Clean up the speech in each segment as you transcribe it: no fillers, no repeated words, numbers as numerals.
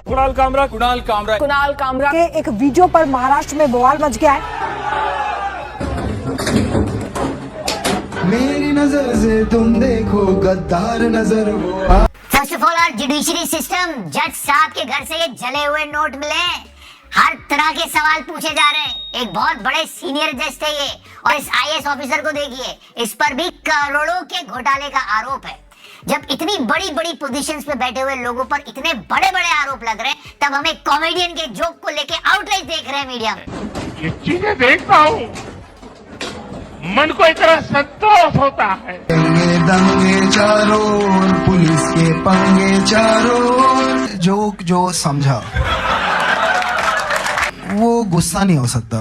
कुणाल कामरा के एक वीडियो पर महाराष्ट्र में बवाल मच गया है। मेरी नजर से तुम देखो गद्दार नजर वो। First of all our judiciary system, जज साहब के घर से ये जले हुए नोट मिले, हर तरह के सवाल पूछे जा रहे हैं। एक बहुत बड़े सीनियर जज थे ये, और इस आईएएस ऑफिसर को देखिए, इस पर भी करोड़ों के घोटाले का आरोप है। जब इतनी बड़ी बड़ी पोजीशंस पे बैठे हुए लोगों पर इतने बड़े बड़े आरोप लग रहे हैं, तब हम एक कॉमेडियन के जोक को लेके आउटरीच देख रहे हैं मीडिया में। ये चीजें देखता हूँ, मन को इतना संतोष होता है। दंगे चारों, पुलिस के पंगे चारों, जोक जो समझा वो गुस्सा नहीं हो सकता,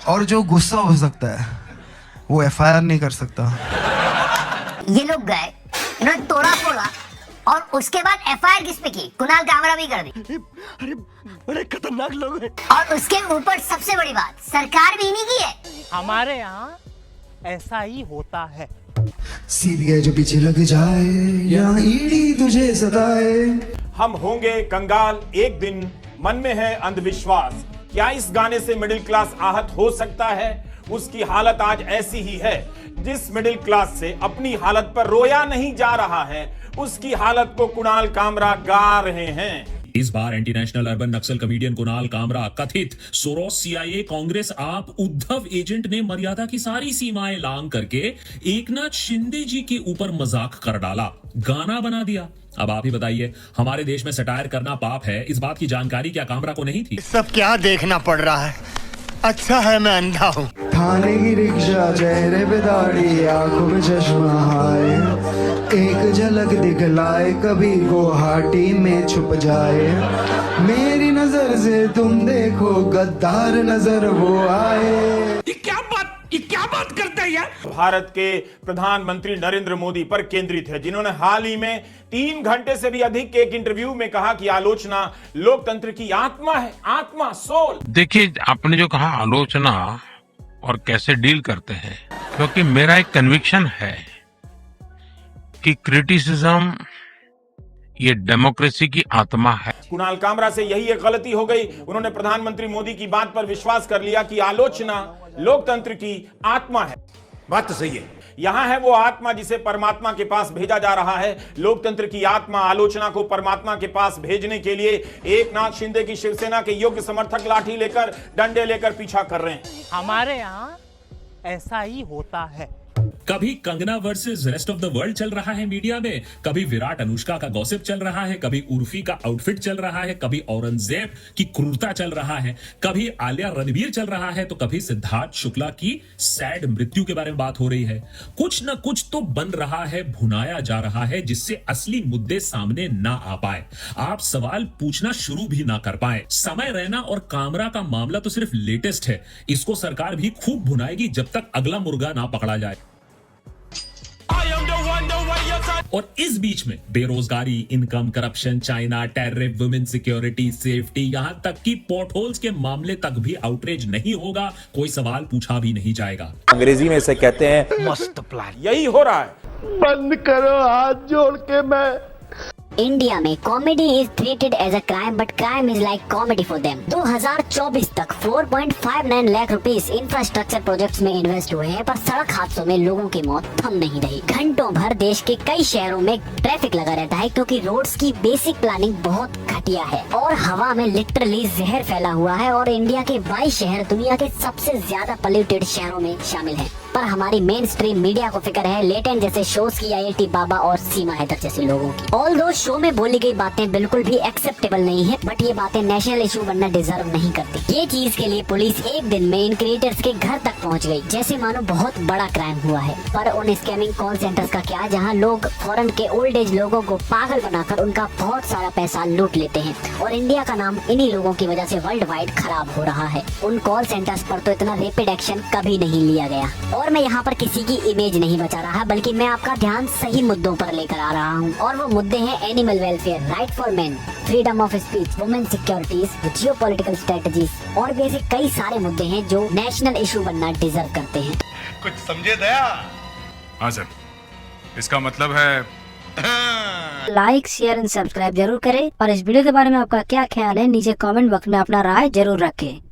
और जो गुस्सा हो सकता है वो एफआईआर नहीं कर सकता। ये लोग गए, इन्होंने तोड़ा फोड़ा, और उसके बाद एफआईआर किस पे की? कुणाल कामरा भी कर दी। अरे बड़े खतरनाक लोग हैं। और उसके ऊपर सबसे बड़ी बात, सरकार भी नहीं की है। हमारे यहाँ ऐसा ही होता है। सीबीआई जो पीछे लग जाए या ईडी तुझे सताए। हम होंगे कंगाल एक दिन, मन में है अंधविश्वास। क्या इस गाने से मिडिल क्लास आहत हो सकता है? उसकी हालत आज ऐसी ही है। जिस मिडिल क्लास से अपनी हालत पर रोया नहीं जा रहा है, उसकी हालत को कुणाल कामरा गा रहे हैं। इस बार एंटी नेशनल अर्बन नक्सल कमेडियन कुणाल कामरा कथित सोरोस सीआईए कांग्रेस आप उद्धव एजेंट ने मर्यादा की सारी सीमाएं लांघ करके एकनाथ शिंदे जी के ऊपर मजाक कर डाला, गाना बना दिया। अब आप ही बताइए, हमारे देश में सटायर करना पाप है, इस बात की जानकारी क्या कामरा को नहीं थी? सब क्या देखना पड़ रहा है? अच्छा है मैं अंधा हूँ। थाने की रिक्शा, चेहरे पे दाढ़ी, आंखों में चश्मा, हाय एक झलक दिखलाए, कभी गुवाहाटी में छुप जाए। मेरी नजर से तुम देखो गद्दार नजर वो आए। ये क्या बात करते हैं यार? भारत के प्रधानमंत्री नरेंद्र मोदी पर केंद्रित है, जिन्होंने हाल ही में 3 घंटे से भी अधिक के एक इंटरव्यू में कहा कि आलोचना लोकतंत्र की आत्मा है, आत्मा, सोल। देखिए, आपने जो कहा आलोचना और कैसे डील करते हैं, क्योंकि मेरा एक कन्विक्शन है कि क्रिटिसिज्म ये डेमोक्रेसी की आत्मा है। कुणाल कामरा से यही एक गलती हो गई, उन्होंने प्रधानमंत्री मोदी की बात पर विश्वास कर लिया कि आलोचना लोकतंत्र की आत्मा है। बात तो सही है। यहां है वो आत्मा जिसे परमात्मा के पास भेजा जा रहा है। लोकतंत्र की आत्मा आलोचना को परमात्मा के पास भेजने के लिए एकनाथ शिंदे की शिवसेना के योग्य समर्थक लाठी लेकर, डंडे लेकर पीछा कर रहे हैं। हमारे यहाँ ऐसा ही होता है। कभी Kangana versus rest of the world चल रहा है मीडिया में, कभी विराट अनुष्का का गॉसिप चल रहा है, कभी उर्फी का आउटफिट चल रहा है, कभी औरंगजेब की क्रूरता चल रहा है, कभी आलिया रणवीर चल रहा है, तो कभी सिद्धार्थ शुक्ला की सैड मृत्यु के बारे में बात हो रही है। कुछ न कुछ तो बन रहा है, भुनाया जा रहा है, जिससे असली मुद्दे सामने ना आ पाए, आप सवाल पूछना शुरू भी ना कर पाए। समय रैना और कामरा का मामला तो सिर्फ लेटेस्ट है, इसको सरकार भी खूब भुनाएगी जब तक अगला मुर्गा ना पकड़ा जाए। और इस बीच में बेरोजगारी, income, corruption, China, tariff, women security, safety, यहां तक कि पॉटहोल्स के मामले तक भी आउटरीच नहीं होगा, कोई सवाल पूछा भी नहीं जाएगा। अंग्रेजी में इसे कहते हैं मस्त प्लान। यही हो रहा है। बंद करो, हाथ जोड़ के मैं। इंडिया में comedy is treated as a crime, but crime is like comedy for them. 2024 तक 4.59 लाख रुपीस इंफ्रास्ट्रक्चर प्रोजेक्ट्स में इन्वेस्ट हुए हैं, पर सड़क हादसों में लोगों की मौत थम नहीं रही। घंटों भर देश के कई शहरों में ट्रैफिक लगा रहता है, क्योंकि रोड्स की बेसिक प्लानिंग बहुत घटिया है, और हवा में लिटरली जहर फैला हुआ है, और इंडिया के 22 शहर दुनिया के सबसे ज्यादा पोल्यूटेड शहरों में शामिल हैं। पर हमारी मेन स्ट्रीम मीडिया को फिक्र है लेटेंट जैसे शोज की, आईआईटी बाबा और सीमा हैदर जैसे लोगों की। ऑल्दो शो में बोली गई बातें बिल्कुल भी एक्सेप्टेबल नहीं है, बट ये बातें नेशनल इशू बनना डिजर्व नहीं करती। ये चीज के लिए पुलिस एक दिन में इन क्रिएटर्स के घर तक पहुंच गई, जैसे मानो बहुत बड़ा क्राइम हुआ है। पर उन स्कैमिंग कॉल सेंटर्स का क्या, जहां लोग फॉरेन के ओल्ड एज लोगों को पागल बनाकर उनका बहुत सारा पैसा लूट लेते हैं, और इंडिया का नाम इन्हीं लोगों की वजह से वर्ल्ड वाइड खराब हो रहा है। उन कॉल सेंटर्स पर तो इतना रैपिड एक्शन कभी नहीं लिया गया। और मैं यहाँ पर किसी की इमेज नहीं बचा रहा, बल्कि मैं आपका ध्यान सही मुद्दों पर लेकर आ रहा हूँ, और वो मुद्दे हैं animal welfare, right for main, freedom of speech, women securities, geopolitical strategies, और भी ऐसे कई सारे मुद्दे हैं जो नेशनल इशू बनना डिजर्व करते हैं। कुछ समझे दया? हाँ सर, इसका मतलब है लाइक शेयर एंड सब्सक्राइब जरूर करें और इस वीडियो के बारे में आपका क्या ख्याल है नीचे कमेंट बॉक्स में अपना राय जरूर रखें।